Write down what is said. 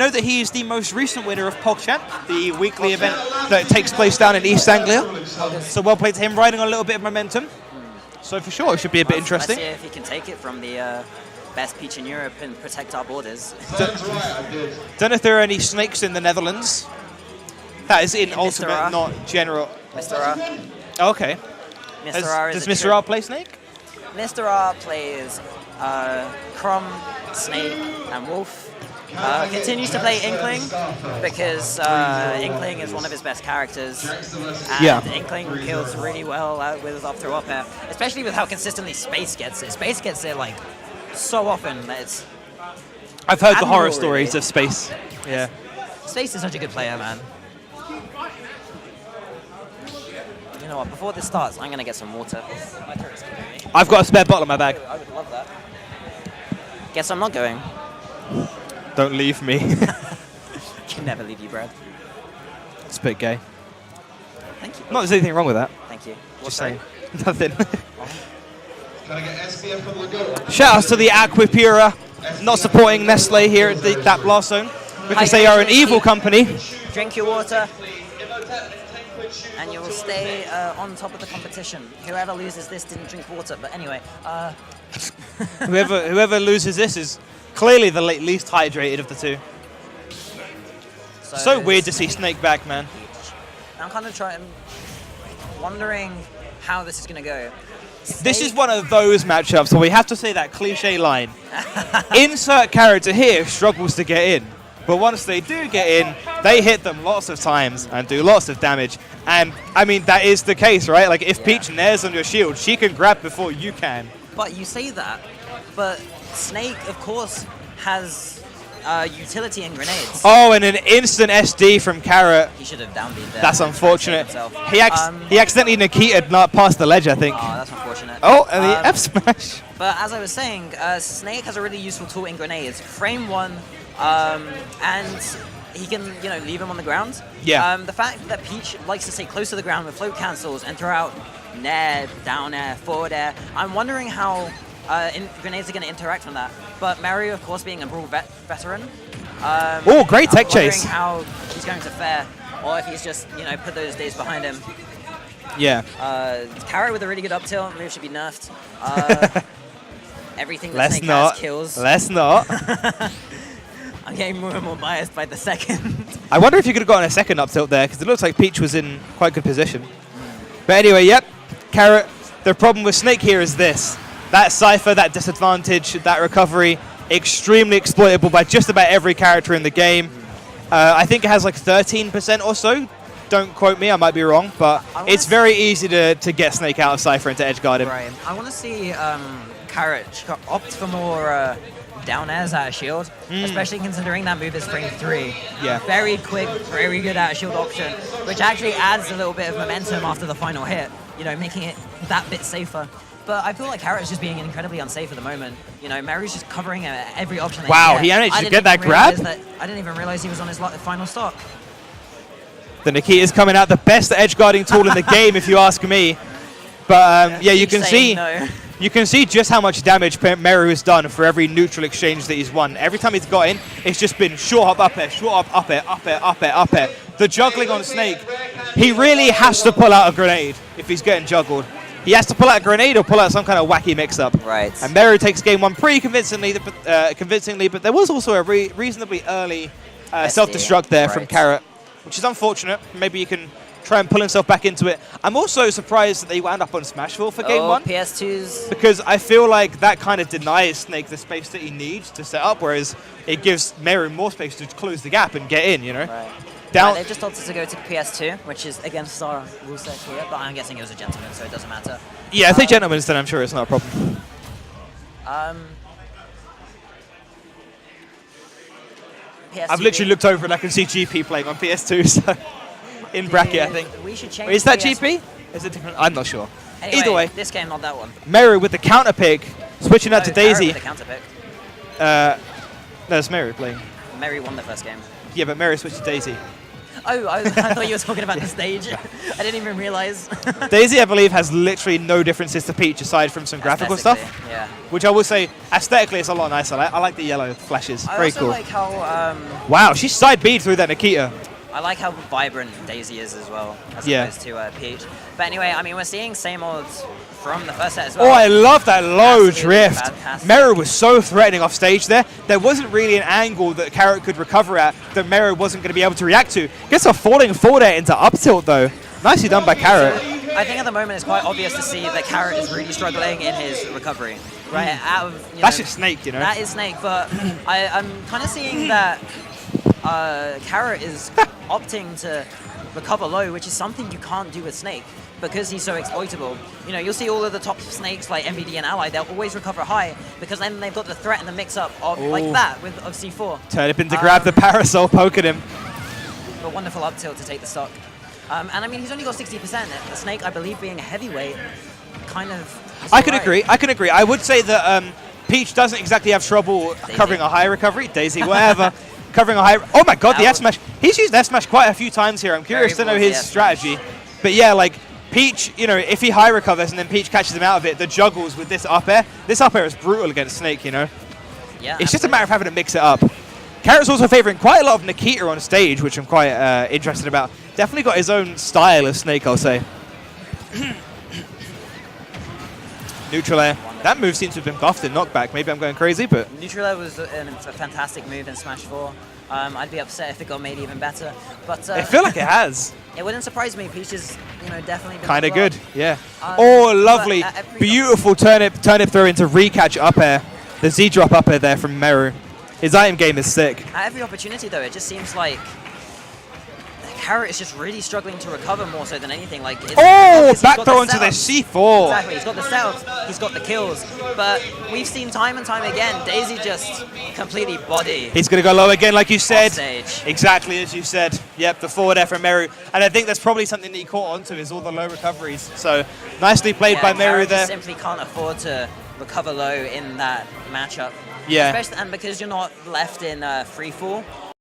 know that he is the most recent winner of PogChamp, the weekly event that takes place down in East Anglia. So well played to him, riding on a little bit of momentum. So for sure, it should be a bit interesting. Let's see if he can take it from the best Peach in Europe and protect our borders. Don't know if there are any snakes in the Netherlands. That is in Ultimate, not General. Mr. R. Okay. Mr. R does Mr. R play Snake? Mr. R plays Crom, Snake, and Wolf. Continues to play Inkling because Inkling is one of his best characters, and Inkling kills really well with up throw up air, especially with how consistently Space gets it. Space gets it like so often that it's. I've heard the horror stories of Space. Yeah. Space is such a good player, man. You know what? Before this starts, I'm gonna get some water. My turret's killing me. I've got a spare bottle in my bag. I would love that. Guess I'm not going. Don't leave me. Can never leave you, Brad. It's a bit gay. Thank you. Not there's anything wrong with that. Thank you. Just saying. Nothing. Shout outs to the Aquapura, not supporting Nestle here at that BlastZone because they are an evil company. Drink your water, and you will stay on top of the competition. Whoever loses this didn't drink water, but anyway. Whoever loses this is clearly the least hydrated of the two. So weird to see Snake back, man. I'm kind of wondering how this is going to go. This is one of those matchups where we have to say that cliche line. Insert character here struggles to get in, but once they do get in, they hit them lots of times and do lots of damage. And, I mean, that is the case, right? Like, if Peach nares on your shield, she can grab before you can. But you say that, but Snake, of course, has utility and grenades. Oh, and an instant SD from C4rrot. He should have downbeat there. That's unfortunate. He accidentally Nikita'd not past the ledge, I think. Oh, that's unfortunate. Oh, and the F smash. But as I was saying, Snake has a really useful tool in grenades. Frame one, and he can, leave him on the ground. Yeah. The fact that Peach likes to stay close to the ground with float cancels and throw out nair, down air, forward air. I'm wondering how grenades are going to interact on that. But Meru, of course, being a Brawl veteran. Oh, great tech chase. How he's going to fare, or if he's just, put those days behind him. Yeah. C4rrot with a really good up tilt. Move should be nerfed. Everything that Let's Snake not. has kills. Let's not. I'm getting more and more biased by the second. I wonder if you could have gotten a second up tilt there, because it looks like Peach was in quite good position. But anyway, yep. C4rrot, the problem with Snake here is this. That Cypher, that disadvantage, that recovery, extremely exploitable by just about every character in the game. I think it has like 13% or so. Don't quote me, I might be wrong, but it's very easy to get Snake out of Cypher and to edge guard him. Right. I want to see C4rrot opt for more down airs out of shield, especially considering that move is frame 3. Yeah. Very quick, very good out of shield option, which actually adds a little bit of momentum after the final hit, making it that bit safer. But I feel like C4rrot is just being incredibly unsafe at the moment. Meru's just covering every option. Wow, he managed to get that grab? I didn't even realize he was on his final stop. The Nikita's coming out the best edge guarding tool in the game, if you ask me. But yeah, you can see just how much damage Meru has done for every neutral exchange that he's won. Every time he's got in, it's just been short up air, short up air, up air, up air, up air. The juggling on Snake, he really has to pull out a grenade if he's getting juggled. He has to pull out a grenade or pull out some kind of wacky mix-up. Right. And Meru takes game one pretty convincingly, but there was also a reasonably early self-destruct there from C4rrot, which is unfortunate. Maybe he can try and pull himself back into it. I'm also surprised that they wound up on Smashville for game one. PS2s. Because I feel like that kind of denies Snake the space that he needs to set up, whereas it gives Meru more space to close the gap and get in, Right. They've just opted to go to PS2, which is against our rule set here, but I'm guessing it was a gentleman, so it doesn't matter. Yeah, if they gentlemen's, then I'm sure it's not a problem. I've literally looked over and I can see GP playing on PS2, so in bracket, I think. We should change. Is that GP? Is it different? I'm not sure. Anyway, either way, this game, not that one. Meru with the counter pick, switching out to Daisy. With the counter pick. No, it's Meru playing. Meru won the first game. Yeah, but Meru switched to Daisy. Oh, I thought you were talking about the stage. I didn't even realize. Daisy, I believe, has literally no differences to Peach aside from some graphical stuff. Yeah. Which I will say, aesthetically, it's a lot nicer. I like the yellow flashes. Very cool. I also like how... wow, she side B'd through that Nikita. I like how vibrant Daisy is as well, as opposed to Peach. But anyway, I mean, we're seeing same odds from the first set as well. Oh, I love that low drift. Fantastic. Meru was so threatening off stage there. There wasn't really an angle that C4rrot could recover at that Meru wasn't going to be able to react to. Gets a falling forward air into up tilt, though. Nicely done by C4rrot. I think at the moment it's quite obvious to see that C4rrot is really struggling in his recovery. Right? Out of, that's just Snake, you know? That is Snake, but I'm kind of seeing that C4rrot is opting to recover low, which is something you can't do with Snake because he's so exploitable. You know, you'll see all of the top Snakes like MVD and Ally, they'll always recover high because then they've got the threat and the mix-up of like that of C4. Turnip in to grab the parasol, poking him. A wonderful up tilt to take the stock. And I mean, he's only got 60%. The Snake, I believe, being a heavyweight, kind of... I can agree. I would say that Peach doesn't exactly have trouble covering a high recovery. Daisy, whatever. Covering a high... Oh my god, the F smash. He's used F smash quite a few times here. I'm curious to know his strategy. But yeah, like, Peach, you know, if he high recovers and then Peach catches him out of it, the juggles with this up air is brutal against Snake, you know? Yeah, it's just a matter of having to mix it up. C4rrot's also favoring quite a lot of Nikita on stage, which I'm quite interested about. Definitely got his own style of Snake, I'll say. Neutral air. That move seems to have been buffed in knockback. Maybe I'm going crazy, but... Neutral air was a fantastic move in Smash 4. I'd be upset if it got made even better. But I feel like it has. It wouldn't surprise me. Peach is, you know, definitely kind of good, yeah. Oh, lovely. Beautiful turnip throw into recatch up air. The Z-drop up air there from Meru. His item game is sick. At every opportunity, though, it just seems like C4rrot is just really struggling to recover more so than anything. Like, back throw into the C4. Exactly, he's got the setups, he's got the kills. But we've seen time and time again, Daisy just completely body. He's going to go low again, like you said. Offstage. Exactly as you said. Yep, the forward air from Meru. And I think that's probably something that he caught onto is all the low recoveries. So nicely played by Meru there. Simply can't afford to recover low in that matchup. Yeah. Especially, and because you're not left in free fall.